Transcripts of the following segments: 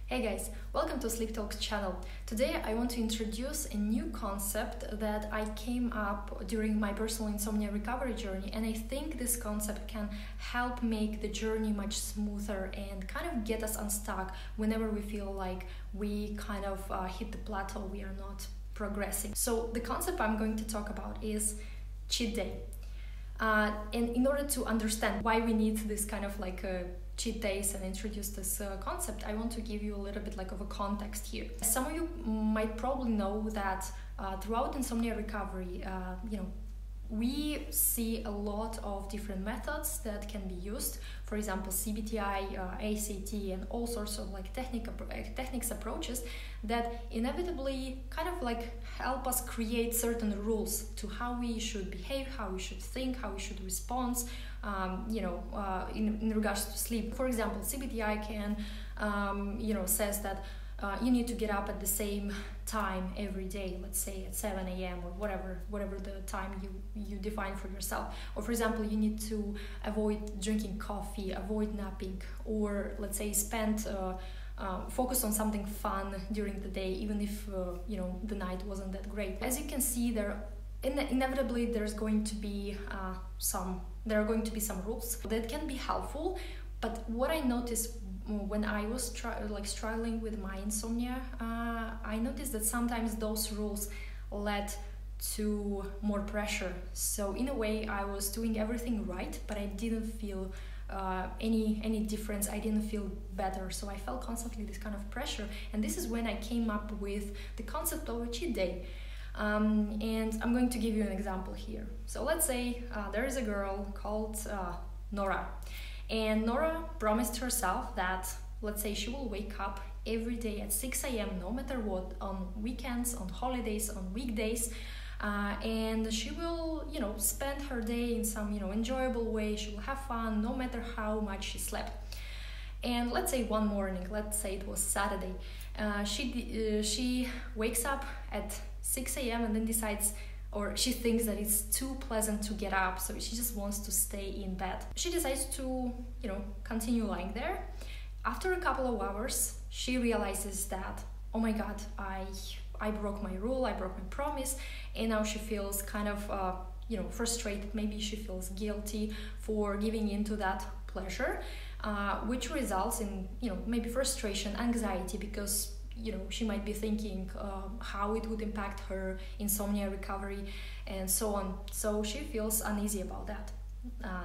Hey guys, welcome to Sleep Talks channel. Today I want to introduce a new concept that I came up during my personal insomnia recovery journey, and I think this concept can help make the journey much smoother and kind of get us unstuck whenever we feel like we kind of hit the plateau, we are not progressing. So the concept I'm going to talk about is cheat day. And in order to understand why we need this kind of like cheat days and introduce this concept, I want to give you a little bit like of a context here. Some of you might probably know that throughout insomnia recovery, we see a lot of different methods that can be used. For example, CBTI, ACT, and all sorts of like techniques approaches that inevitably kind of like help us create certain rules to how we should behave, how we should think, how we should respond, in regards to sleep. For example, CBTI can, says that you need to get up at the same time every day, let's say at 7 a.m. or whatever the time you define for yourself. Or for example, you need to avoid drinking coffee, avoid napping, or let's say focus on something fun during the day, even if the night wasn't that great. As you can see, inevitably there are going to be some rules that can be helpful. But what I noticed when I was struggling with my insomnia, I noticed that sometimes those rules led to more pressure. So in a way, I was doing everything right, but I didn't feel any difference. I didn't feel better. So I felt constantly this kind of pressure. And this is when I came up with the concept of a cheat day. And I'm going to give you an example here. So let's say there is a girl called Nora. And Nora promised herself that, let's say, she will wake up every day at 6 a.m. no matter what, on weekends, on holidays, on weekdays, and she will, spend her day in some, enjoyable way. She will have fun no matter how much she slept. And let's say one morning, let's say it was Saturday, she wakes up at 6 a.m. and then decides, or she thinks that it's too pleasant to get up, so she just wants to stay in bed. She decides to, continue lying there. After a couple of hours, she realizes that, oh my God, I broke my rule, I broke my promise, and now she feels kind of, frustrated. Maybe she feels guilty for giving into that pleasure, which results in, maybe frustration, anxiety, because she might be thinking how it would impact her insomnia recovery and so on. So she feels uneasy about that.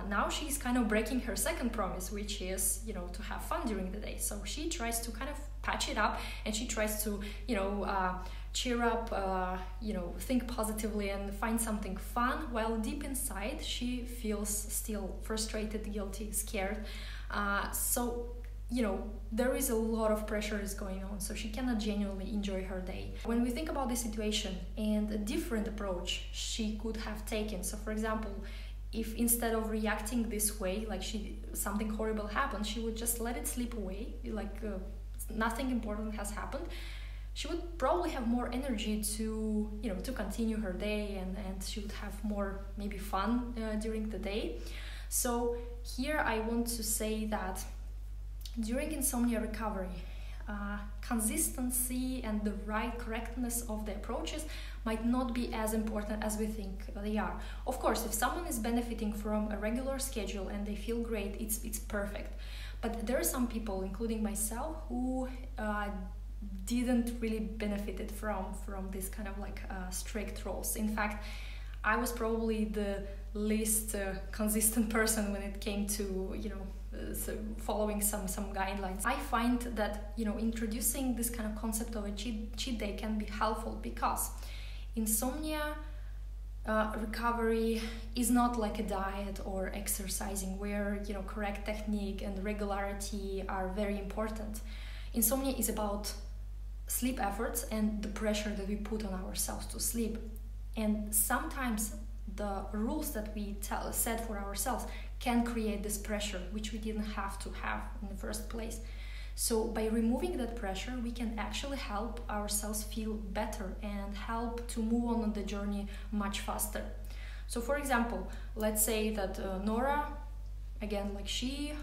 Now she's kind of breaking her second promise, which is, to have fun during the day. So she tries to kind of patch it up, and she tries to, cheer up, think positively and find something fun, while deep inside she feels still frustrated, guilty, scared. There is a lot of pressure is going on, so she cannot genuinely enjoy her day. When we think about the situation and a different approach she could have taken, so for example, if instead of reacting this way, like something horrible happened, she would just let it slip away, nothing important has happened, she would probably have more energy to continue her day, and she would have more maybe fun during the day. So here I want to say that during insomnia recovery, consistency and the right correctness of the approaches might not be as important as we think they are. Of course, if someone is benefiting from a regular schedule and they feel great, it's perfect. But there are some people, including myself, who didn't really benefited from this kind of strict rules. In fact, I was probably the least consistent person when it came to following some guidelines. I find that introducing this kind of concept of a cheat day can be helpful, because insomnia recovery is not like a diet or exercising where correct technique and regularity are very important. Insomnia is about sleep efforts and the pressure that we put on ourselves to sleep. And sometimes the rules that we set for ourselves can create this pressure, which we didn't have to have in the first place. So by removing that pressure, we can actually help ourselves feel better and help to move on the journey much faster. So for example, let's say that Nora, again, she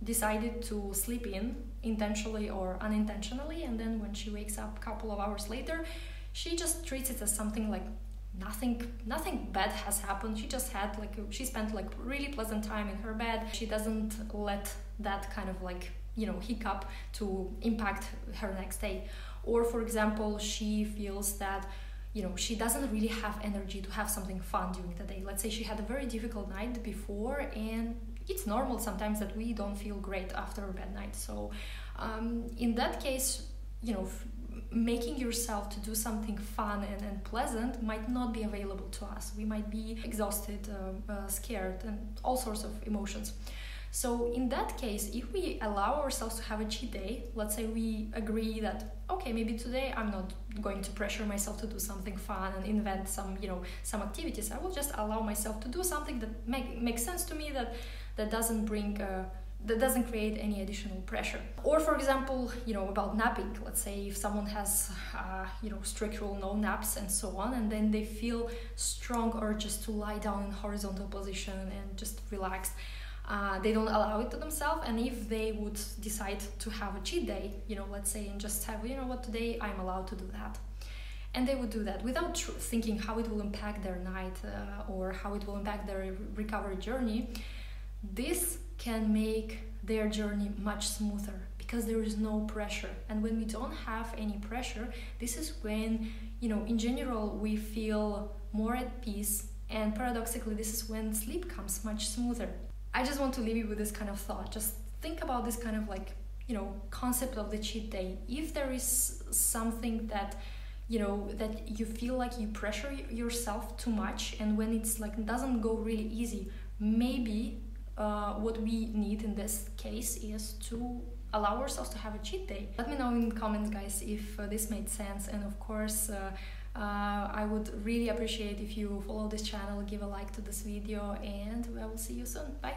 decided to sleep in intentionally or unintentionally, and then when she wakes up a couple of hours later, she just treats it as something like nothing bad has happened. She spent like really pleasant time in her bed. She doesn't let that kind of like, you know, hiccup to impact her next day. Or for example, she feels that, you know, she doesn't really have energy to have something fun during the day. Let's say she had a very difficult night before, and it's normal sometimes that we don't feel great after a bad night. So in that case, you know, making yourself to do something fun and pleasant might not be available to us. We might be exhausted, scared, and all sorts of emotions. So in that case, if we allow ourselves to have a cheat day, let's say we agree that, okay, maybe today I'm not going to pressure myself to do something fun and invent some, you know, some activities. I will just allow myself to do something that makes sense to me, that doesn't create any additional pressure. Or for example, you know, about napping. Let's say if someone has, you know, strict rule, no naps and so on, and then they feel strong urges to lie down in horizontal position and just relax. They don't allow it to themselves, and if they would decide to have a cheat day, you know, let's say, and just have, you know what, today I'm allowed to do that, and they would do that without thinking how it will impact their night or how it will impact their recovery journey, this can make their journey much smoother because there is no pressure. And when we don't have any pressure, this is when, you know, in general, we feel more at peace, and paradoxically, this is when sleep comes much smoother. I just want to leave you with this kind of thought. Just think about this kind of like, you know, concept of the cheat day. If there is something that, you know, that you feel like you pressure yourself too much, and when it's like doesn't go really easy, maybe what we need in this case is to allow ourselves to have a cheat day. Let me know in the comments, guys, if this made sense, and of course I would really appreciate if you follow this channel, give a like to this video, and I will see you soon. Bye!